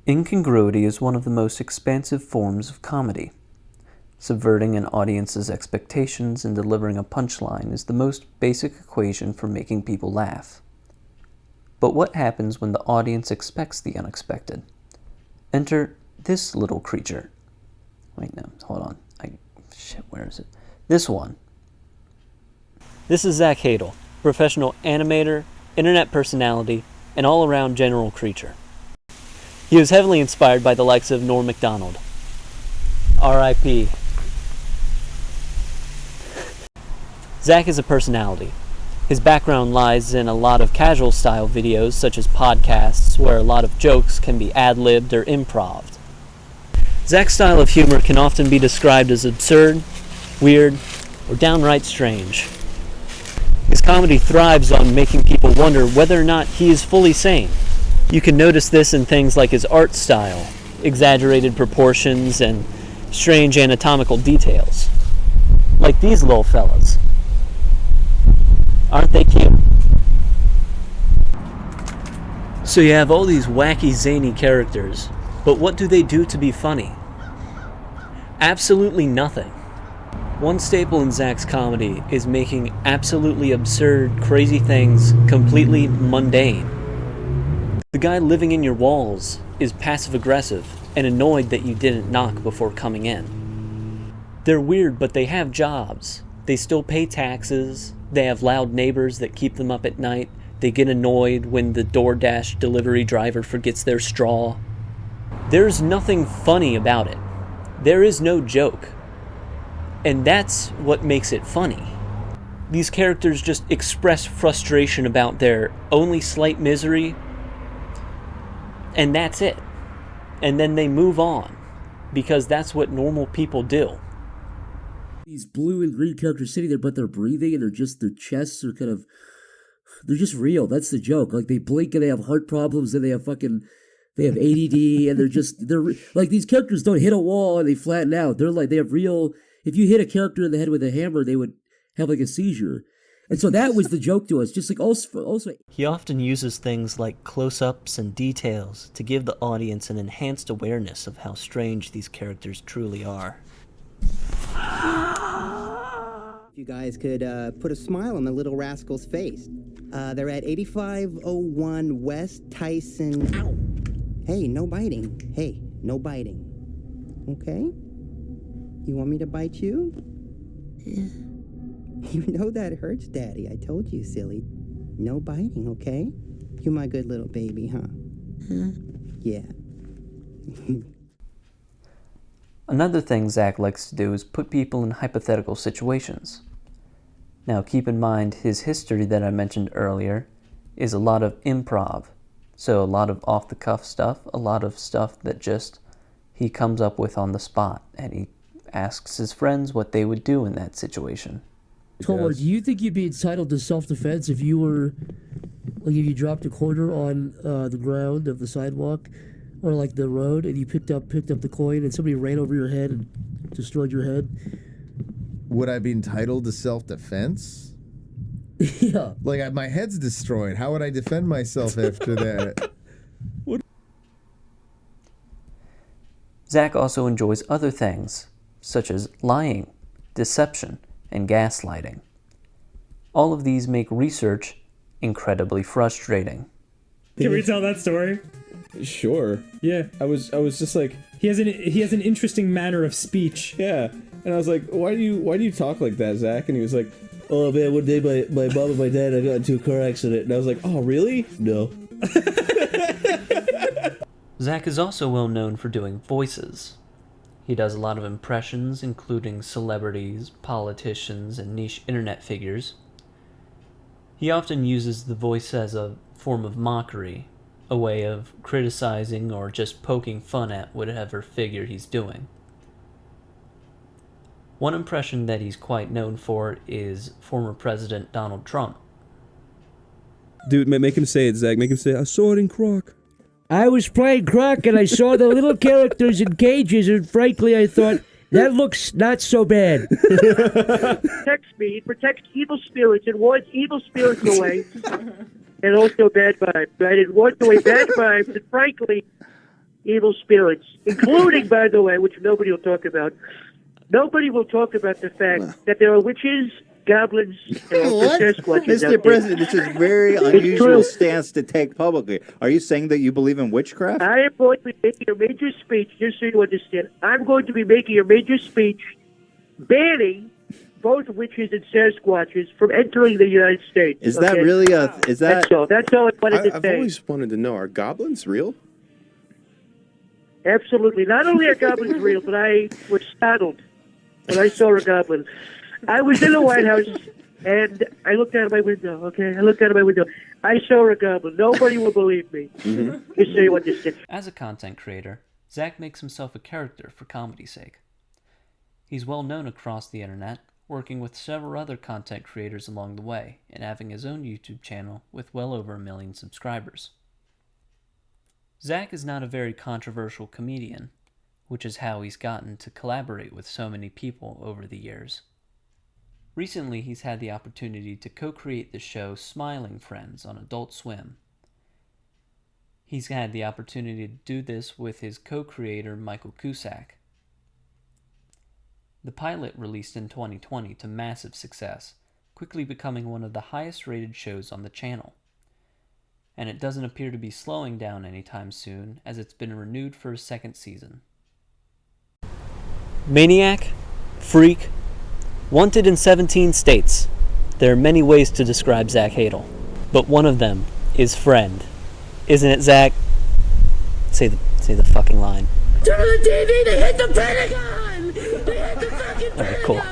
Incongruity is one of the most expansive forms of comedy. Subverting an audience's expectations and delivering a punchline is the most basic equation for making people laugh. But what happens when the audience expects the unexpected? Enter this little creature. Wait, no, hold on. Where is it? This one. This is Zach Hadel, professional animator, internet personality, and all-around general creature. He was heavily inspired by the likes of Norm Macdonald. R.I.P. Zach is a personality. His background lies in a lot of casual style videos such as podcasts where a lot of jokes can be ad-libbed or improv'd. Zach's style of humor can often be described as absurd, weird, or downright strange. His comedy thrives on making people wonder whether or not he is fully sane. You can notice this in things like his art style, exaggerated proportions, and strange anatomical details. Like these little fellas. Aren't they cute? So you have all these wacky, zany characters, but what do they do to be funny? Absolutely nothing. One staple in Zach's comedy is making absolutely absurd, crazy things completely mundane. The guy living in your walls is passive-aggressive and annoyed that you didn't knock before coming in. They're weird, but they have jobs. They still pay taxes. They have loud neighbors that keep them up at night. They get annoyed when the DoorDash delivery driver forgets their straw. There's nothing funny about it. There is no joke. And that's what makes it funny. These characters just express frustration about their only slight misery, and that's it. And then they move on, because that's what normal people do. These blue and green characters sitting there, but they're breathing, and their chests are they're just real. That's the joke. Like, they blink and they have heart problems, and they have ADD, and they're like, these characters don't hit a wall and they flatten out. They have real, if you hit a character in the head with a hammer, they would have like a seizure. And so that was the joke to us. Just like also, he often uses things like close-ups and details to give the audience an enhanced awareness of how strange these characters truly are. If you guys could put a smile on the little rascal's face. They're at 8501 West Tyson. Ow! Hey, no biting. Hey, no biting. Okay? You want me to bite you? Yeah. You know that hurts, Daddy. I told you, silly. No biting, okay? You're my good little baby, huh? Huh? Yeah. Another thing Zach likes to do is put people in hypothetical situations. Now keep in mind his history that I mentioned earlier is a lot of improv. So a lot of off-the-cuff stuff, a lot of stuff that just he comes up with on the spot, and he asks his friends what they would do in that situation. Tomer, do you think you'd be entitled to self-defense if you were, like, if you dropped a quarter on the ground of the sidewalk or like the road, and you picked up the coin, and somebody ran over your head and destroyed your head? Would I be entitled to self-defense? Yeah. Like, my head's destroyed. How would I defend myself after that? Zach also enjoys other things, such as lying, deception, and gaslighting. All of these make research incredibly frustrating. Can we tell that story? Sure. Yeah. I was just like, he has an interesting manner of speech. yeah. And I was like, why do you talk like that, Zach? And he was like, oh man, one day my mom and my dad, I got into a car accident. And I was like, oh really? No. Zach is also well known for doing voices. He does a lot of impressions, including celebrities, politicians, and niche internet figures. He often uses the voice as a form of mockery, a way of criticizing or just poking fun at whatever figure he's doing. One impression that he's quite known for is former President Donald Trump. Dude, make him say it, Zach. Make him say, I saw it in Croc. I was playing Croc and I saw the little characters in cages, and frankly I thought, that looks not so bad. Protects me, protects evil spirits, and wards evil spirits away. And also bad vibes, right? It wards away bad vibes, and frankly, evil spirits, including, by the way, which nobody will talk about. Nobody will talk about the fact that there are witches, goblins, and What? Sasquatches out Mr. there. President, this is a very unusual stance to take publicly. Are you saying that you believe in witchcraft? I am going to be making a major speech, just so you understand. I'm going to be making a major speech banning both witches and Sasquatches from entering the United States. Is that really a... Is that... That's all. That's all I wanted to I've say. always wanted to know, are goblins real? Absolutely. Not only are goblins real, but I was startled when I saw a goblin. I was in the White House, and I looked out of my window, okay? I looked out of my window. I saw a goblin. Nobody will believe me. Just so you understand. As a content creator, Zach makes himself a character for comedy's sake. He's well known across the internet, working with several other content creators along the way, and having his own YouTube channel with well over 1 million subscribers. Zach is not a very controversial comedian, which is how he's gotten to collaborate with so many people over the years. Recently, he's had the opportunity to co-create the show Smiling Friends on Adult Swim. He's had the opportunity to do this with his co-creator Michael Cusack. The pilot released in 2020 to massive success, quickly becoming one of the highest rated shows on the channel. And it doesn't appear to be slowing down anytime soon, as it's been renewed for a second season. Maniac, freak, wanted in 17 states. There are many ways to describe Zach Hadel, but one of them is friend. Isn't it, Zach? Say the fucking line. Turn on the TV, they hit the Pentagon! They hit the fucking Pentagon! Okay, cool.